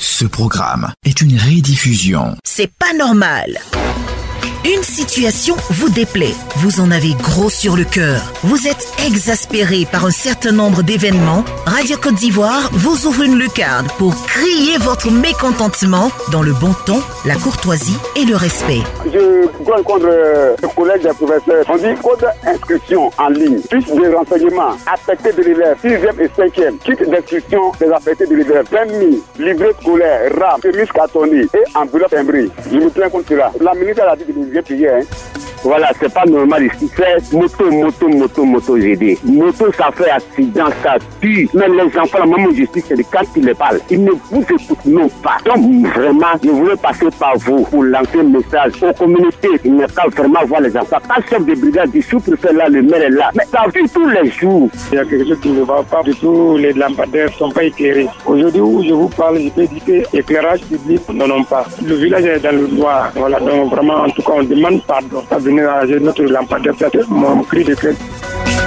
Ce programme est une rediffusion. C'est pas normal. Une situation vous déplaît, vous en avez gros sur le cœur, vous êtes exaspéré par un certain nombre d'événements. Radio Côte d'Ivoire vous ouvre une lucarne pour crier votre mécontentement dans le bon ton, la courtoisie et le respect. Je donne contre le collègue des professeurs. On dit code d'inscription en ligne, fiche de renseignement, affecté de l'élève, 6e et 5e, kit d'inscription des affectés de l'élève, permis, livret scolaire, RAM, chemise cartonnée et enveloppe timbrée. Je me plains contre cela. La ministre a dit que vous êtes prié, Voilà, c'est pas normal ici. C'est moto, j'ai dit. Moto, ça fait accident, ça tue. Mais les enfants, la maman justice, c'est quand ils les parlent. Ils ne vous écoutent non pas. Donc, vraiment, je voulais passer par vous pour lancer un message aux communautés. Il n'est pas vraiment voir les enfants. Pas chef de brigade du sous-préfet là, le maire est là. Mais ça vit tous les jours. Il y a quelque chose qui ne va pas du tout. Les lampadaires ne sont pas éclairés. Aujourd'hui où je vous parle, je peux dire que l'éclairage public n'en ont pas. Le village est dans le noir. Voilà, donc vraiment, en tout cas, on demande pardon. Notre lampadaire, mon cri de cœur.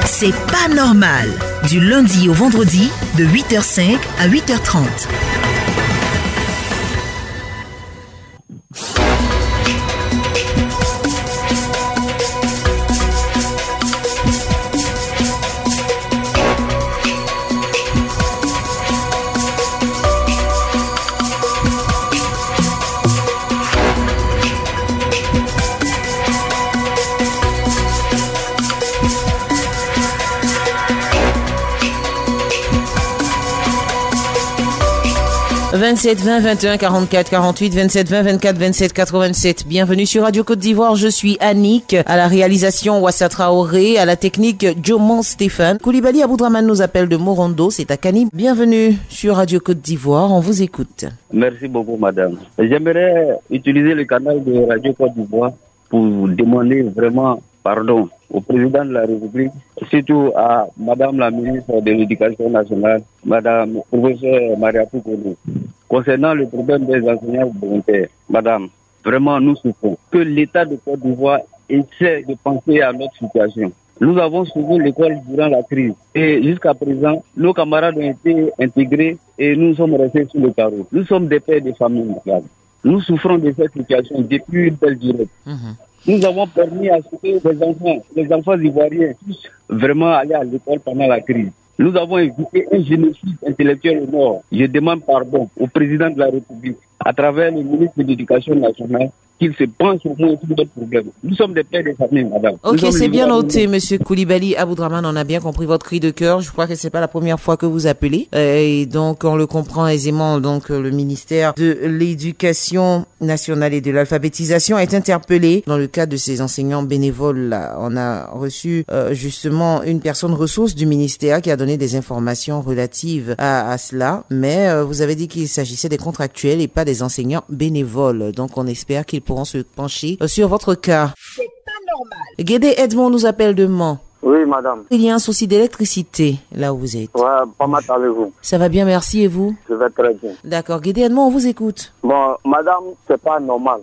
C'est pas normal. Du lundi au vendredi, de 8h05 à 8h30. « 27 20 21 44 48 27 20 24 27 87. Bienvenue sur Radio Côte d'Ivoire. Je suis Annick. À la réalisation, Wassa Traoré. À la technique, Jomon Stéphane. Koulibaly Aboudraman nous appelle de Morondo. C'est à Kani. Bienvenue sur Radio Côte d'Ivoire. On vous écoute. Merci beaucoup, madame. J'aimerais utiliser le canal de Radio Côte d'Ivoire pour demander vraiment pardon au président de la République, surtout à madame la ministre de l'Éducation nationale, madame professeure Maria Poukoulou, concernant le problème des enseignants volontaires. Madame, vraiment nous souhaitons que l'État de Côte d'Ivoire essaie de penser à notre situation. Nous avons suivi l'école durant la crise et jusqu'à présent, nos camarades ont été intégrés et nous sommes restés sur le carreau. Nous sommes des pères de famille, madame. Nous souffrons de cette situation depuis une telle durée. Nous avons permis à ce que les enfants ivoiriens puissent vraiment aller à l'école pendant la crise. Nous avons évité un génocide intellectuel au Nord. Je demande pardon au président de la République, à travers le ministre de l'Éducation nationale, qu'il se penche au moins sur notre problème. Nous sommes des pères de famille, madame. Ok, c'est bien noté, monsieur Koulibaly Aboudraman. On a bien compris votre cri de cœur. Je crois que c'est pas la première fois que vous appelez. Et donc, on le comprend aisément. Donc, le ministère de l'Éducation nationale et de l'alphabétisation est interpellé dans le cadre de ces enseignants bénévoles. Là, on a reçu justement une personne ressource du ministère qui a donné des informations relatives à cela. Mais vous avez dit qu'il s'agissait des contractuels et pas des enseignants bénévoles. Donc, on espère qu'ils pourront se pencher sur votre cas. C'est pas normal. Guédé Edmond nous appelle de Mans. Oui, madame. Il y a un souci d'électricité là où vous êtes. Ouais, pas mal avec-vous. Ça va bien, merci, et vous? Je vais très bien. D'accord. Guédé Edmond, on vous écoute. Bon, madame, c'est pas normal.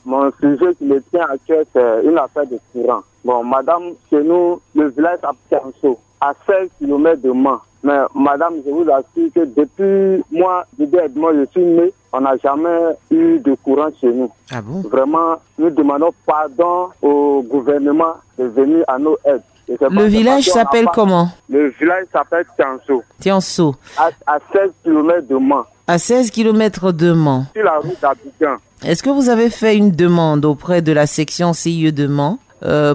Mon sujet qui me tient à cœur, c'est une affaire de courant. Bon, madame, chez nous, le village Abtianso, à 16 km de Mans. Mais madame, je vous assure que depuis moi, Guédé Edmond, je suis né, on n'a jamais eu de courant chez nous. Ah bon? Vraiment, nous demandons pardon au gouvernement de venir à nos aides. Le village s'appelle comment? Le village s'appelle Tianso. Tianso. À 16 km de Mans. À 16 km de Mans. Sur la route d'Abidjan. Est-ce que vous avez fait une demande auprès de la section CIE de Mans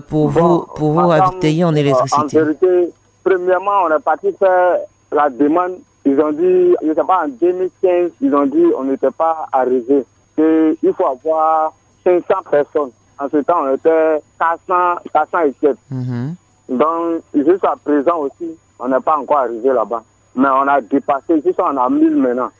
pour vous ravitailler en électricité? En vérité, premièrement, on est parti faire la demande. Ils ont dit, je ne sais pas, en 2015, ils ont dit on n'était pas arrivé. Il faut avoir 500 personnes. En ce temps, on était 400 et quelques. Donc, jusqu'à présent aussi, on n'est pas encore arrivé là-bas. Mais on a dépassé, juste on a 1000 maintenant.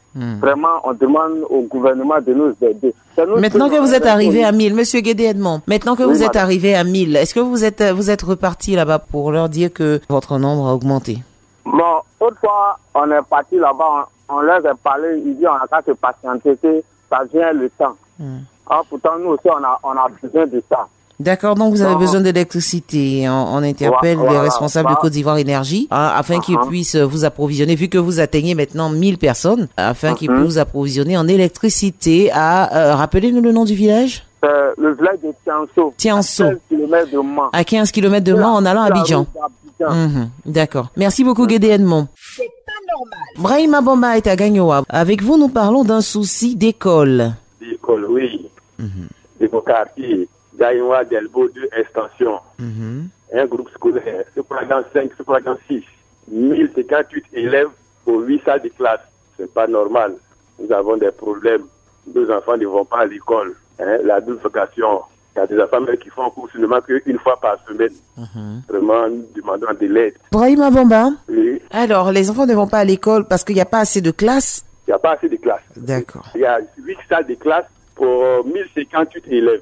Vraiment, on demande au gouvernement de nous aider. Maintenant que vous êtes arrivé à 1000, monsieur Guédé Edmond, maintenant que vous êtes arrivé à 1000, est-ce que vous êtes reparti là-bas pour leur dire que votre nombre a augmenté? Bon, autrefois, on est parti là-bas, on leur a parlé, ils disent on a qu'à se patienter, ça vient le temps. Pourtant, nous aussi, on a besoin de ça. D'accord, donc vous avez besoin d'électricité. On interpelle les responsables de Côte d'Ivoire Énergie afin qu'ils puissent vous approvisionner, vu que vous atteignez maintenant 1000 personnes, afin qu'ils puissent vous approvisionner en électricité. Rappelez-nous le nom du village. Le village de Tianso. Tianso. À 15 km de Mans. À 15 km de Mans en allant à Abidjan. D'accord. Merci beaucoup, Guédé Edmond. C'est pas normal. Brahima Bomba est à Gagnoa. Avec vous, nous parlons d'un souci d'école. D'école, oui. De mon quartier, Gagnoa, Delbo, 2 extensions. Un groupe scolaire, Sopragan 5, Sopragan 6. 1058 élèves pour 8 salles de classe. C'est pas normal. Nous avons des problèmes. Nos enfants ne vont pas à l'école. La double vocation. Il y a des enfants qui font cours seulement qu'une fois par semaine. Vraiment, nous demandons de l'aide. Brahima Bomba. Oui. Alors, les enfants ne vont pas à l'école parce qu'il n'y a pas assez de classes. Il n'y a pas assez de classes. D'accord. Il y a 8 salles de classe pour 1058 élèves.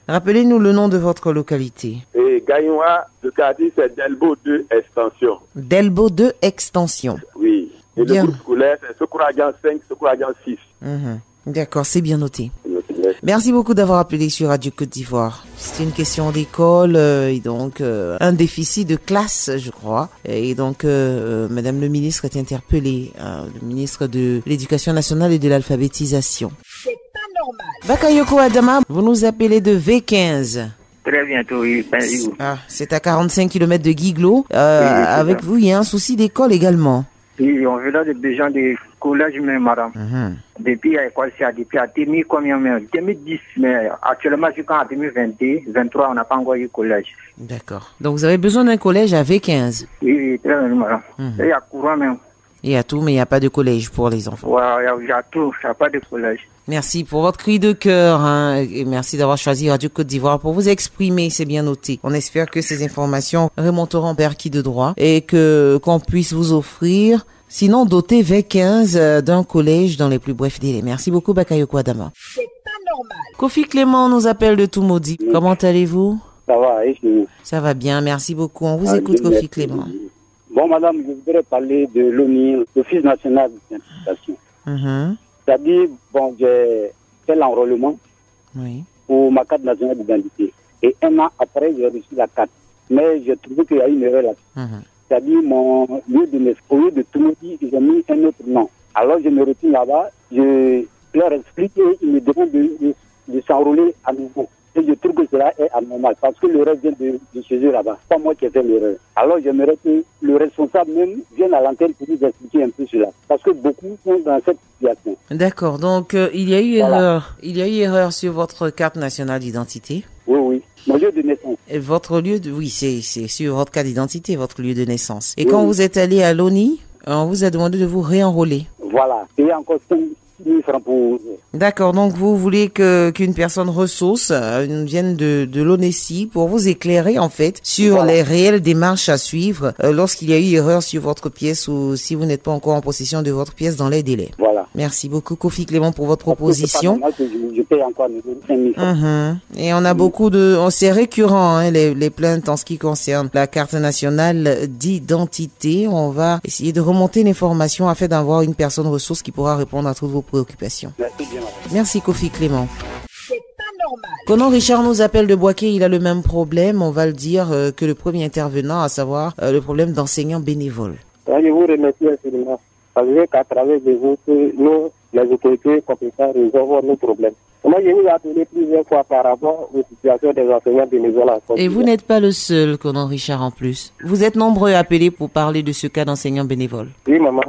Rappelez-nous le nom de votre localité. Et Gagnoa, le quartier, c'est Delbo 2 Extension. Delbo 2 Extension. Oui. Et le groupe scolaire, c'est Sokouragan 5, Sokouragan 6. D'accord, c'est bien noté. Merci beaucoup d'avoir appelé sur Radio Côte d'Ivoire. C'est une question d'école et donc un déficit de classe, je crois. Et donc, Madame le ministre est interpellée, le ministre de l'Éducation nationale et de l'alphabétisation. C'est pas normal. Bakayoko Adama, vous nous appelez de V15. Très bientôt, oui. C'est à 45 km de Guiglo. Avec vous, il y a un souci d'école également. Oui, on veut là des gens de collège même, madame. Depuis l'école, c'est depuis 2010, mais actuellement, jusqu'en 2022, 2023, on n'a pas encore eu collège. D'accord. Donc, vous avez besoin d'un collège à V15. Oui, très bien, madame. Il y a courant même. Il y a tout, mais il n'y a pas de collège pour les enfants. Ouais, il y a tout, il n'y a pas de collège. Merci pour votre cri de cœur et merci d'avoir choisi Radio Côte d'Ivoire pour vous exprimer, c'est bien noté. On espère que ces informations remonteront vers qui de droit et qu'on puisse vous offrir, sinon doter V15 d'un collège dans les plus brefs délais. Merci beaucoup Bakayoko Adama. C'est pas normal. Kofi Clément nous appelle de Toumaudi. Comment allez-vous? Ça va, et ça va bien, merci beaucoup. On vous écoute Kofi Clément. Bon madame, je voudrais parler de l'ONU, l'Office national d'identification. C'est-à-dire, j'ai fait l'enrôlement pour ma carte nationale d'identité. Et un an après, j'ai reçu la carte. Mais j'ai trouvé qu'il y a une erreur là. C'est-à-dire, mon lieu de naissance, au lieu de Toumaudi, ils ont mis un autre nom. Alors, je me retrouve là-bas, je leur explique et ils me demandent de s'enrôler à nouveau. Et je trouve que cela est anormal parce que le reste vient de chez eux là-bas. C'est pas moi qui ai fait l'erreur. Alors j'aimerais que le responsable même vienne à l'antenne pour nous expliquer un peu cela. Parce que beaucoup sont dans cette situation. D'accord. Donc il y a eu erreur. Il y a eu erreur sur votre carte nationale d'identité. Oui. Mon lieu de naissance. Et votre lieu de... Oui, c'est sur votre carte d'identité, votre lieu de naissance. Et quand vous êtes allé à l'ONI, on vous a demandé de vous réenrôler. Voilà. Et encore 5 000 francs pour... D'accord, donc vous voulez qu'une personne ressource vienne de l'ONESI pour vous éclairer en fait sur les réelles démarches à suivre lorsqu'il y a eu erreur sur votre pièce ou si vous n'êtes pas encore en possession de votre pièce dans les délais. Voilà. Merci beaucoup Kofi Clément pour votre proposition. Je paye encore 5 000 francs. Et on a beaucoup de... C'est récurrent les plaintes en ce qui concerne la carte nationale d'identité. On va essayer de remonter l'information afin d'avoir une personne ressource qui pourra répondre à toutes vos préoccupations. Merci bien. Merci Kofi Clément. C'est pas normal. Conan Richard nous appelle de Boaké, il a le même problème, on va le dire, que le premier intervenant, à savoir le problème d'enseignants bénévoles. Je vous remercie infiniment. Parce qu'à travers vous, nous, les autorités compétentes, résolvons nos problèmes. Moi, je vous ai appelé plusieurs fois par rapport aux situations des enseignants bénévoles. Et vous n'êtes pas le seul, Conan Richard, en plus. Vous êtes nombreux à appeler pour parler de ce cas d'enseignants bénévoles. Oui, maman.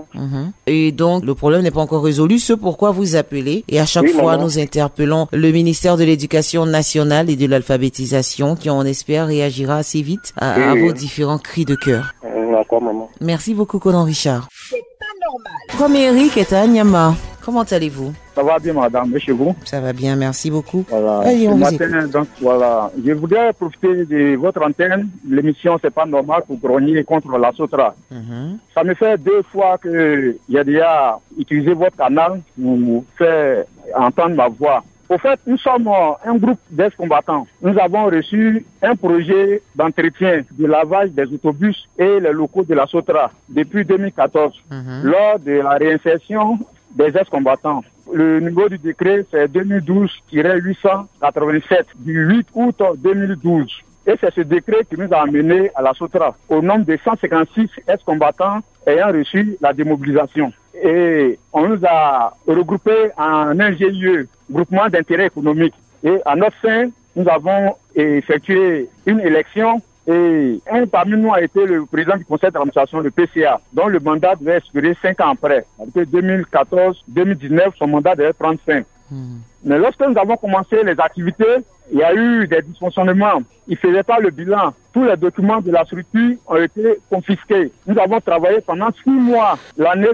Et donc, le problème n'est pas encore résolu, ce pourquoi vous appelez. Et à chaque fois, maman, nous interpellons le ministère de l'Éducation nationale et de l'alphabétisation, qui, on espère, réagira assez vite à vos différents cris de cœur. D'accord, maman. Merci beaucoup, Conan Richard. C'est pas normal. Comme Eric est à Nyama. Comment allez-vous? Ça va bien, madame, et chez vous? Ça va bien, merci beaucoup. Voilà. Allez, on matin, donc, voilà. Je voudrais profiter de votre antenne. L'émission C'est pas normal pour grogner contre la Sotra. Ça me fait 2 fois que j'ai déjà utilisé votre canal pour faire entendre ma voix. Au fait, nous sommes un groupe d'ex-combattants. Nous avons reçu un projet d'entretien de lavage des autobus et les locaux de la Sotra depuis 2014. Lors de la réinsertion des ex-combattants, Le numéro du décret, c'est 2012-887 du 8 août 2012. Et c'est ce décret qui nous a amené à la SOTRA, au nombre de 156 ex-combattants ayant reçu la démobilisation. Et on nous a regroupés en un GIE, groupement d'intérêt économique. Et à notre sein, nous avons effectué une élection et un parmi nous a été le président du conseil d'administration, le PCA, dont le mandat devait expirer 5 ans après. En 2014-2019, son mandat devait prendre fin. Mais lorsque nous avons commencé les activités, il y a eu des dysfonctionnements. Il ne faisait pas le bilan. Tous les documents de la structure ont été confisqués. Nous avons travaillé pendant 6 mois. L'année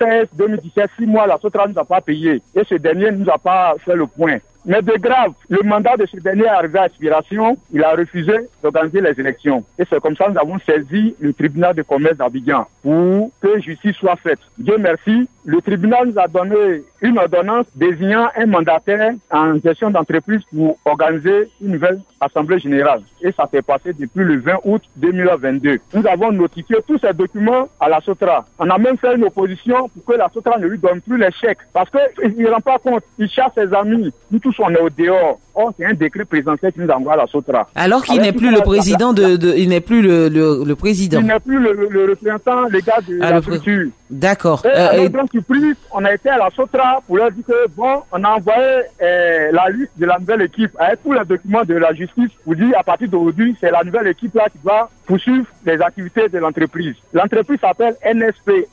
2016-2017, 6 mois, la SOTRA ne nous a pas payé. Et ce dernier ne nous a pas fait le point. Mais de grave, le mandat de ce dernier est arrivé à expiration. Il a refusé d'organiser les élections. Et c'est comme ça que nous avons saisi le tribunal de commerce d'Abidjan pour que justice soit faite. Dieu merci, le tribunal nous a donné une ordonnance désignant un mandataire en gestion d'entreprise pour organiser une nouvelle assemblée générale. Et ça s'est passé depuis le 20 août 2022. Nous avons notifié tous ces documents à la SOTRA. On a même fait une opposition pour que la SOTRA ne lui donne plus les chèques. Parce qu'il ne rend pas compte. Il chasse ses amis. Nous tous, on est au dehors. Or, c'est un décret présidentiel qui nous envoie à la SOTRA. Alors qu'il n'est plus le président il n'est plus le président. Il n'est plus le représentant légal de la structure. D'accord. Et donc, surprise, on a été à la SOTRA pour leur dire que, bon, on a envoyé la liste de la nouvelle équipe avec tous les documents de la justice pour dire à partir d'aujourd'hui, c'est la nouvelle équipe là qui va poursuivre les activités de l'entreprise. L'entreprise s'appelle NSP,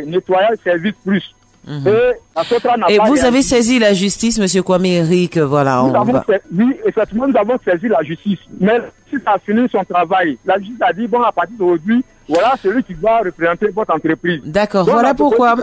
Nettoyage Service Plus. Et vous avez saisi la justice, monsieur Kwame Eric, voilà. Oui, effectivement, nous avons saisi la justice. Mais si ça a fini son travail, la justice a dit, bon, à partir d'aujourd'hui, voilà celui qui va représenter votre entreprise. D'accord, voilà pourquoi,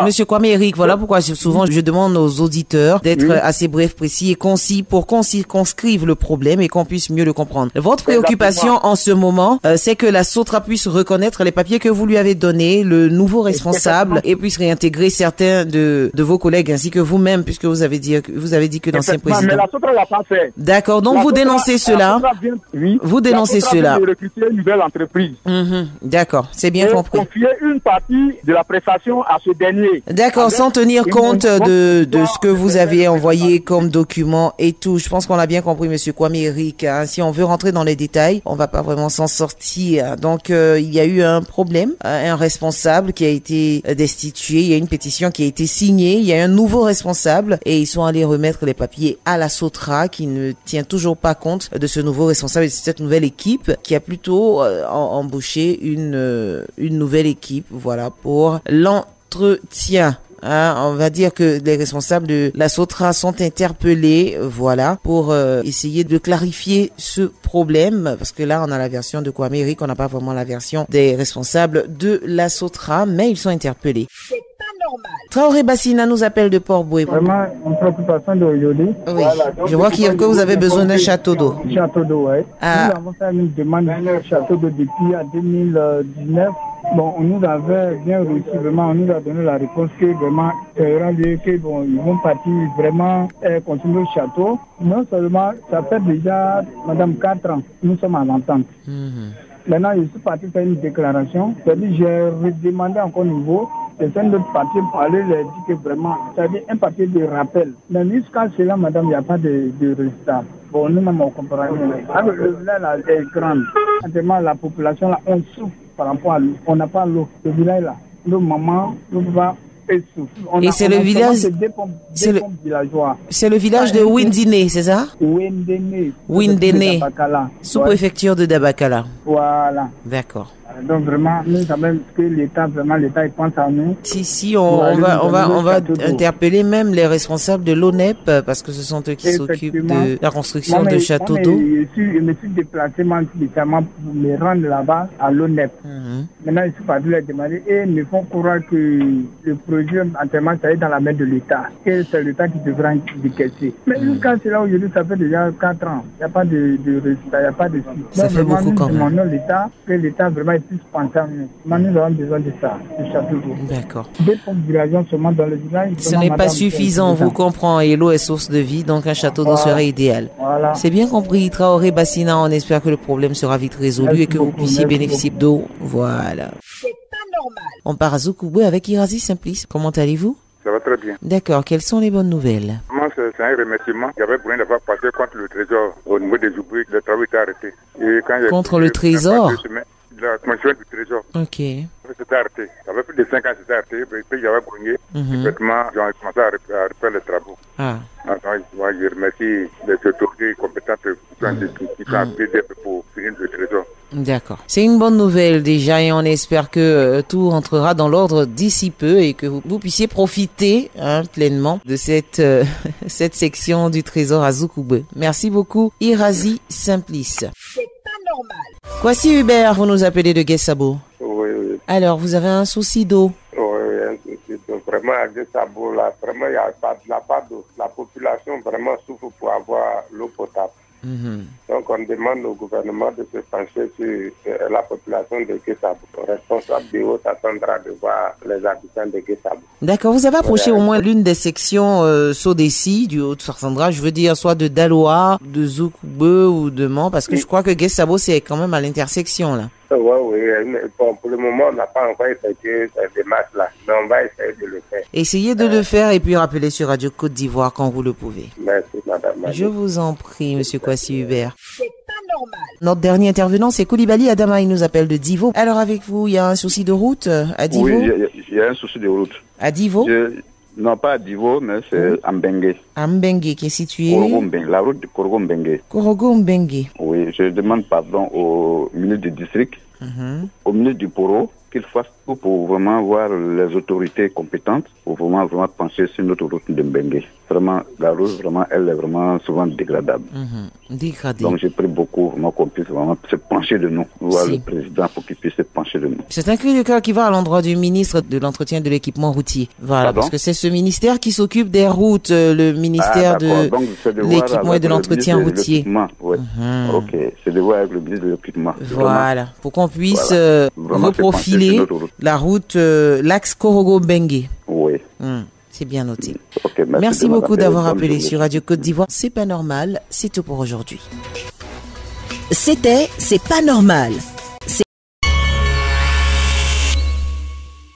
monsieur Kwame Eric, voilà pourquoi souvent je demande aux auditeurs d'être assez brefs, précis et concis pour qu'on circonscrive le problème et qu'on puisse mieux le comprendre. Votre préoccupation en ce moment, c'est que la SOTRA puisse reconnaître les papiers que vous lui avez donnés, le nouveau responsable, et puisse réintégrer certains de vos collègues ainsi que vous-même, puisque vous avez dit que l'ancien président. Mais la SOTRA l'a pas fait. D'accord, donc vous dénoncez cela. Vous dénoncez cela. Recruter une nouvelle entreprise. D'accord, c'est bien compris. Confier une partie de la prestation à ce dernier. D'accord, sans tenir compte de ce que vous avez envoyé comme document et tout. Je pense qu'on a bien compris, monsieur Kwame Eric. Hein. Si on veut rentrer dans les détails, on va pas vraiment s'en sortir. Donc, il y a eu un problème, un responsable qui a été destitué. Il y a une pétition qui a été signée. Il y a un nouveau responsable et ils sont allés remettre les papiers à la SOTRA qui ne tient toujours pas compte de ce nouveau responsable et de cette nouvelle équipe qui a plutôt embauché une nouvelle équipe, voilà, pour l'entretien. Hein, on va dire que les responsables de la SOTRA sont interpellés, voilà, pour essayer de clarifier ce problème, parce que là, on a la version de Kwame Eric, on n'a pas vraiment la version des responsables de la SOTRA, mais ils sont interpellés. Traoré Bassina nous appelle de Port-Boué. Vraiment une préoccupation d'aujourd'hui. Oui. Voilà, je vois que vous avez besoin d'un château d'eau. Château d'eau, oui. Nous avons fait une demande d'un château d'eau depuis 2019. Bon, on nous avait bien reçu, vraiment, on nous a donné la réponse que vraiment, ça aura lieu que bon, ils vont partir vraiment continuer le château. Non seulement, ça fait déjà, madame, 4 ans, nous sommes en entente. Maintenant, je suis parti faire une déclaration. C'est-à-dire, j'ai redemandé encore nouveau. C'est un autre papier pour aller leur dire que vraiment, c'est-à-dire un papier de rappel. Mais jusqu'à cela, madame, il n'y a pas de résultat. Bon, nous-mêmes, on comprend rien. Le village là, est grand. Actuellement, la population, là, on souffre par rapport à l'eau. On n'a pas l'eau. Le village là, nos mamans, nos papas, et c'est le village, c'est le village de Windine, c'est ça? Windine, sous-préfecture de Dabakala. Voilà. D'accord. Donc vraiment, nous savons que l'État, il pense à nous. Si, on va interpeller même les responsables de l'ONEP, parce que ce sont eux qui s'occupent de la construction de châteaux d'eau. Je me suis déplacé spécialement pour me rendre là-bas à l'ONEP. Maintenant, je suis parti leur demander et ils me font croire que le projet entièrement, ça est dans la main de l'État. Et c'est l'État qui devra décaisser. Mais jusqu'à cela, aujourd'hui, ça fait déjà 4 ans. Il n'y a pas de résultat, il n'y a pas de suite. Ça fait beaucoup quand même. Nous demandons l'État, que l'État vraiment puisse penser à nous. Maintenant, nous avons besoin de ça, de château d'eau. D'accord. Des pompes d'irrigation seulement dans le village. Ce n'est pas suffisant, vous comprenez. Et l'eau est source de vie, donc un château d'eau serait idéal. Voilà. C'est bien compris. Traoré Bassina, on espère que le problème sera vite résolu et que vous puissiez bénéficier d'eau. Voilà. C'est pas normal. On part à Zoukouboué avec Irazi Simplice. Comment allez-vous? Ça va va très bien. D'accord, quelles sont les bonnes nouvelles? Moi, c'est un remerciement. J'avais besoin d'avoir passé contre le trésor au niveau des ouvriers. Le travail était arrêté. Et quand contre le trésor? La commission du trésor. Ok. C'était arrêté. Ça fait plus de 5 ans que c'était arrêté. Puis j'avais grogné. Effectivement, j'ai commencé à refaire les travaux. Moi, je remercie les autorités compétentes qui sont appelées pour finir le trésor. D'accord. C'est une bonne nouvelle déjà et on espère que tout rentrera dans l'ordre d'ici peu et que vous puissiez profiter pleinement de cette section du trésor à Zoukoube. Merci beaucoup, Irazi Simplice. C'est pas normal. Voici Hubert, vous nous appelez de Guessabo. Oui. Alors, vous avez un souci d'eau? Oui, un souci d'eau. Vraiment, à Guessabo, là, vraiment, il n'y a pas d'eau. La population vraiment souffre pour avoir l'eau potable. Donc, on demande au gouvernement de se pencher sur la population de Guessabo. Le responsable de l'eau s'attendra de voir les habitants de Guessabo. D'accord. Vous avez approché au moins l'une des sections Sodessi du Haut-Sandra, je veux dire, soit de Daloa, de Zoukoube ou de Mans, parce que je crois que Guessabo, c'est quand même à l'intersection, là. Oui. Bon, pour le moment, on n'a pas encore effectué cette démarche-là, mais on va essayer de le faire. Essayez de le faire et puis rappelez sur Radio Côte d'Ivoire quand vous le pouvez. Merci, madame. Je vous en prie, monsieur Kwasi Hubert. C'est pas normal. Notre dernier intervenant, c'est Koulibaly Adama, il nous appelle de Divo. Alors, avec vous, il y a un souci de route à Divo? Oui, il y a un souci de route. À Divo? Non, pas à Divo, mais c'est à Mbengue. À Mbengue, qui est situé? La route de Korogo-Mbengue. Korogo-Mbengue. Oui, je demande pardon au ministre du district, au ministre du Poro, qu'il fasse tout pour vraiment voir les autorités compétentes, pour vraiment pencher sur notre route de Mbengue. Vraiment, la route, vraiment, elle est vraiment souvent dégradable. Dégradée. Donc, j'ai pris beaucoup, vraiment, qu'on puisse vraiment se pencher de nous, voir le président pour qu'il puisse se pencher de nous. C'est un cri de cœur qui va à l'endroit du ministre de l'entretien et de l'équipement routier. Voilà, parce que c'est ce ministère qui s'occupe des routes, le ministère de l'équipement et de l'entretien routier. Ok, c'est de voir avec le ministre de l'équipement. Voilà, pour qu'on puisse reprofiler la route, l'axe Korogo-Mbengue. Oui. C'est bien noté. Okay, merci beaucoup d'avoir appelé sur Radio Côte d'Ivoire. C'est pas normal, c'est tout pour aujourd'hui. C'était C'est pas normal